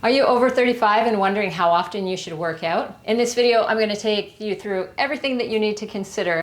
Are you over 35 and wondering how often you should work out? In this video, I'm going to take you through everything that you need to consider.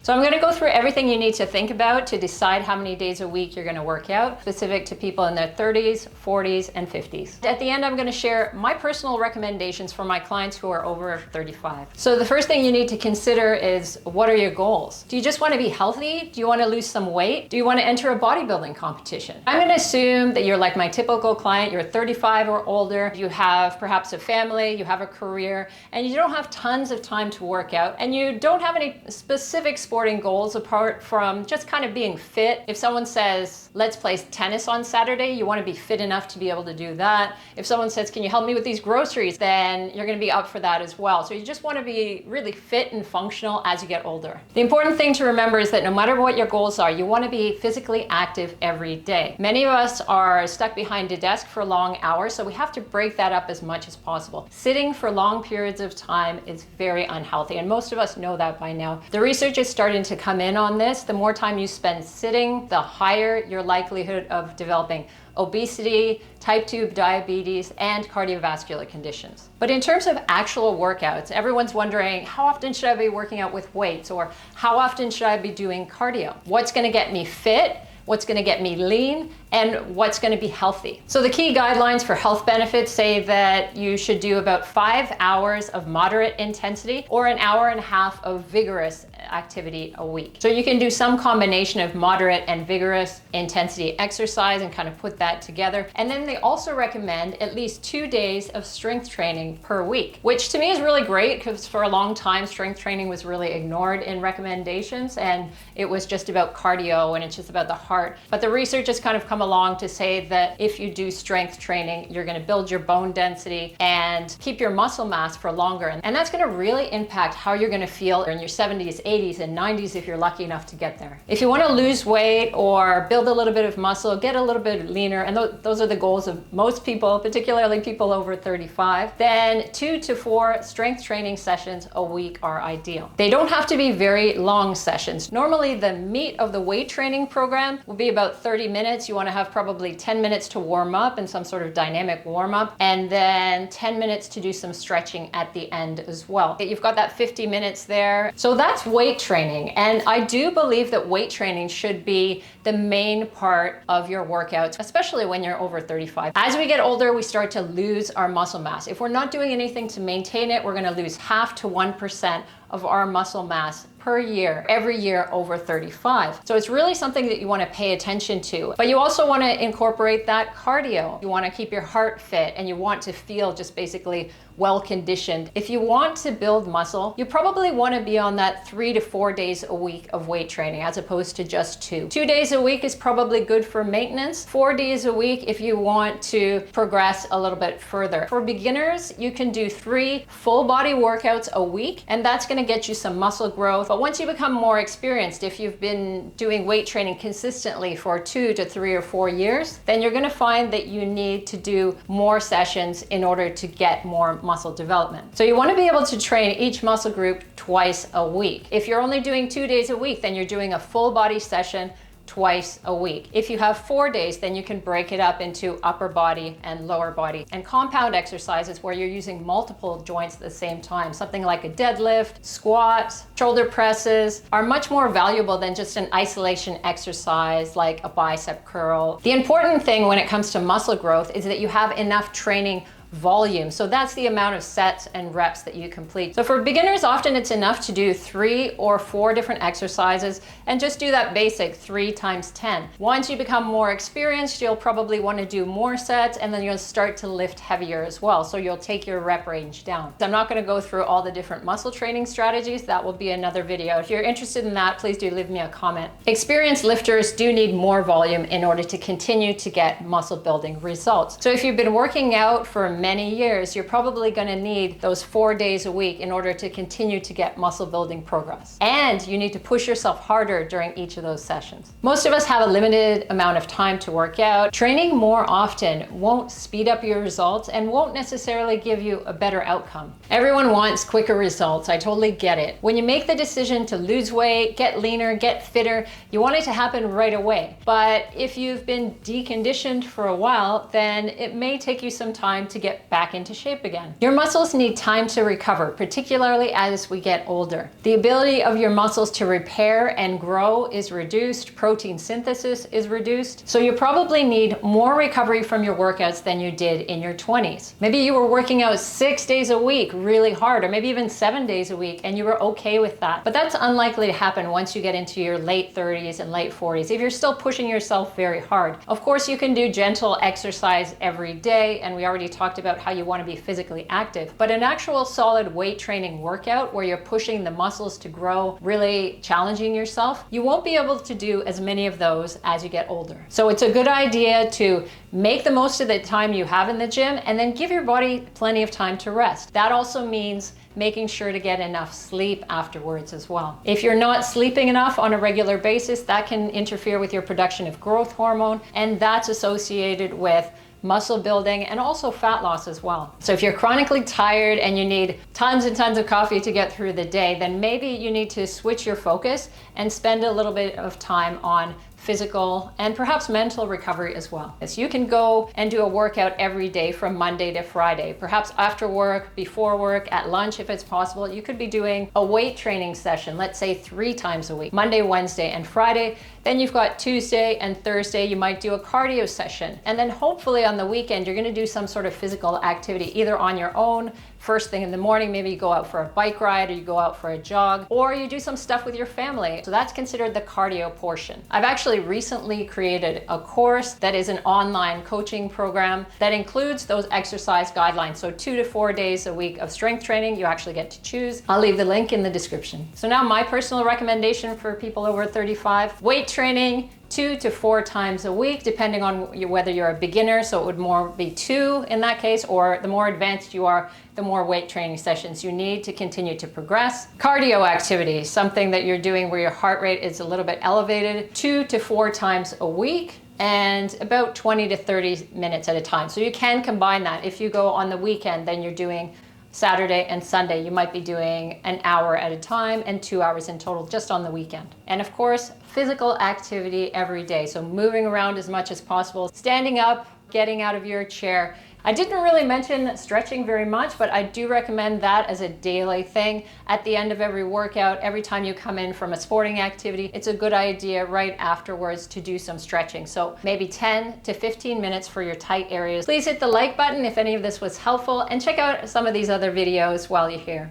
So I'm going to go through everything you need to think about to decide how many days a week you're going to work out, specific to people in their 30s, 40s, and 50s. At the end, I'm going to share my personal recommendations for my clients who are over 35. So the first thing you need to consider is, what are your goals? Do you just want to be healthy? Do you want to lose some weight? Do you want to enter a bodybuilding competition? I'm going to assume that you're like my typical client. You're 35 or older. You have perhaps a family, you have a career, and you don't have tons of time to work out, and you don't have any specific sporting goals apart from just kind of being fit. If someone says, let's play tennis on Saturday, you want to be fit enough to be able to do that. If someone says, can you help me with these groceries, then you're going to be up for that as well. So you just want to be really fit and functional as you get older. The important thing to remember is that no matter what your goals are, you want to be physically active every day. Many of us are stuck behind a desk for long hours, so we have to break that up as much as possible. Sitting for long periods of time is very unhealthy, and most of us know that by now. The research is starting to come in on this. The more time you spend sitting, the higher your likelihood of developing obesity, type 2 diabetes, and cardiovascular conditions. But in terms of actual workouts, everyone's wondering, how often should I be working out with weights? Or how often should I be doing cardio? What's going to get me fit? What's going to get me lean, and what's going to be healthy. So the key guidelines for health benefits say that you should do about 5 hours of moderate intensity or an hour and a half of vigorous activity a week. So you can do some combination of moderate and vigorous intensity exercise and kind of put that together. And then they also recommend at least 2 days of strength training per week, which to me is really great because for a long time, strength training was really ignored in recommendations, and it was just about cardio and it's just about the heart. But the research has kind of come along to say that if you do strength training, you're going to build your bone density and keep your muscle mass for longer. And that's going to really impact how you're going to feel in your 70s, 80s, and 90s if you're lucky enough to get there. If you want to lose weight or build a little bit of muscle, get a little bit leaner, and those are the goals of most people, particularly people over 35, then 2 to 4 strength training sessions a week are ideal. They don't have to be very long sessions. Normally, the meat of the weight training program will be about 30 minutes. You want to have probably 10 minutes to warm up and some sort of dynamic warm up, and then 10 minutes to do some stretching at the end as well. You've got that 50 minutes there. So that's weight training. And I do believe that weight training should be the main part of your workouts, especially when you're over 35. As we get older, we start to lose our muscle mass. If we're not doing anything to maintain it, we're going to lose 0.5 to 1% of our muscle mass per year, every year over 35. So it's really something that you want to pay attention to. But you also want to incorporate that cardio. You want to keep your heart fit, and you want to feel just basically well conditioned. If you want to build muscle, you probably want to be on that 3 to 4 days a week of weight training as opposed to just 2. 2 days a week is probably good for maintenance. 4 days a week if you want to progress a little bit further. For beginners, you can do 3 full body workouts a week, and that's going to get you some muscle growth. But once you become more experienced, if you've been doing weight training consistently for 2 to 3 or 4 years, then you're going to find that you need to do more sessions in order to get more muscle development. So you want to be able to train each muscle group twice a week. If you're only doing 2 days a week, then you're doing a full body session twice a week. If you have 4 days, then you can break it up into upper body and lower body. And compound exercises where you're using multiple joints at the same time, something like a deadlift, squats, shoulder presses, are much more valuable than just an isolation exercise like a bicep curl. The important thing when it comes to muscle growth is that you have enough training volume. So that's the amount of sets and reps that you complete. So for beginners, often it's enough to do 3 or 4 different exercises and just do that basic 3 times 10. Once you become more experienced, you'll probably want to do more sets, and then you'll start to lift heavier as well. So you'll take your rep range down. I'm not going to go through all the different muscle training strategies. That will be another video. If you're interested in that, please do leave me a comment. Experienced lifters do need more volume in order to continue to get muscle building results. So if you've been working out for many years, you're probably going to need those 4 days a week in order to continue to get muscle building progress. And you need to push yourself harder during each of those sessions. Most of us have a limited amount of time to work out. Training more often won't speed up your results and won't necessarily give you a better outcome. Everyone wants quicker results. I totally get it. When you make the decision to lose weight, get leaner, get fitter, you want it to happen right away. But if you've been deconditioned for a while, then it may take you some time to get back into shape again. Your muscles need time to recover, particularly as we get older. The ability of your muscles to repair and grow is reduced, protein synthesis is reduced, so you probably need more recovery from your workouts than you did in your 20s. Maybe you were working out 6 days a week really hard, or maybe even 7 days a week, and you were okay with that. But that's unlikely to happen once you get into your late 30s and late 40s, if you're still pushing yourself very hard. Of course, you can do gentle exercise every day, and we already talked about how you want to be physically active. But an actual solid weight training workout where you're pushing the muscles to grow, really challenging yourself, you won't be able to do as many of those as you get older. So it's a good idea to make the most of the time you have in the gym and then give your body plenty of time to rest. That also means making sure to get enough sleep afterwards as well. If you're not sleeping enough on a regular basis, that can interfere with your production of growth hormone, and that's associated with muscle building and also fat loss as well. So if you're chronically tired and you need tons and tons of coffee to get through the day, then maybe you need to switch your focus and spend a little bit of time on physical and perhaps mental recovery as well. So you can go and do a workout every day from Monday to Friday, perhaps after work, before work, at lunch if it's possible. You could be doing a weight training session, let's say 3 times a week, Monday, Wednesday, and Friday. Then you've got Tuesday and Thursday, you might do a cardio session. And then hopefully on the weekend, you're gonna do some sort of physical activity, either on your own, first thing in the morning, maybe you go out for a bike ride or you go out for a jog, or you do some stuff with your family. So that's considered the cardio portion. I've actually recently created a course that is an online coaching program that includes those exercise guidelines. So 2 to 4 days a week of strength training, you actually get to choose. I'll leave the link in the description. So now my personal recommendation for people over 35, weight training 2 to 4 times a week, depending on whether you're a beginner, so it would more be 2 in that case, or the more advanced you are, the more weight training sessions you need to continue to progress. Cardio activity, something that you're doing where your heart rate is a little bit elevated, 2 to 4 times a week, and about 20 to 30 minutes at a time. So you can combine that. If you go on the weekend, then you're doing Saturday and Sunday, you might be doing an hour at a time and 2 hours in total just on the weekend. And of course, physical activity every day. So moving around as much as possible, standing up, getting out of your chair. I didn't really mention stretching very much, but I do recommend that as a daily thing. At the end of every workout, every time you come in from a sporting activity, it's a good idea right afterwards to do some stretching. So maybe 10 to 15 minutes for your tight areas. Please hit the like button if any of this was helpful, and check out some of these other videos while you're here.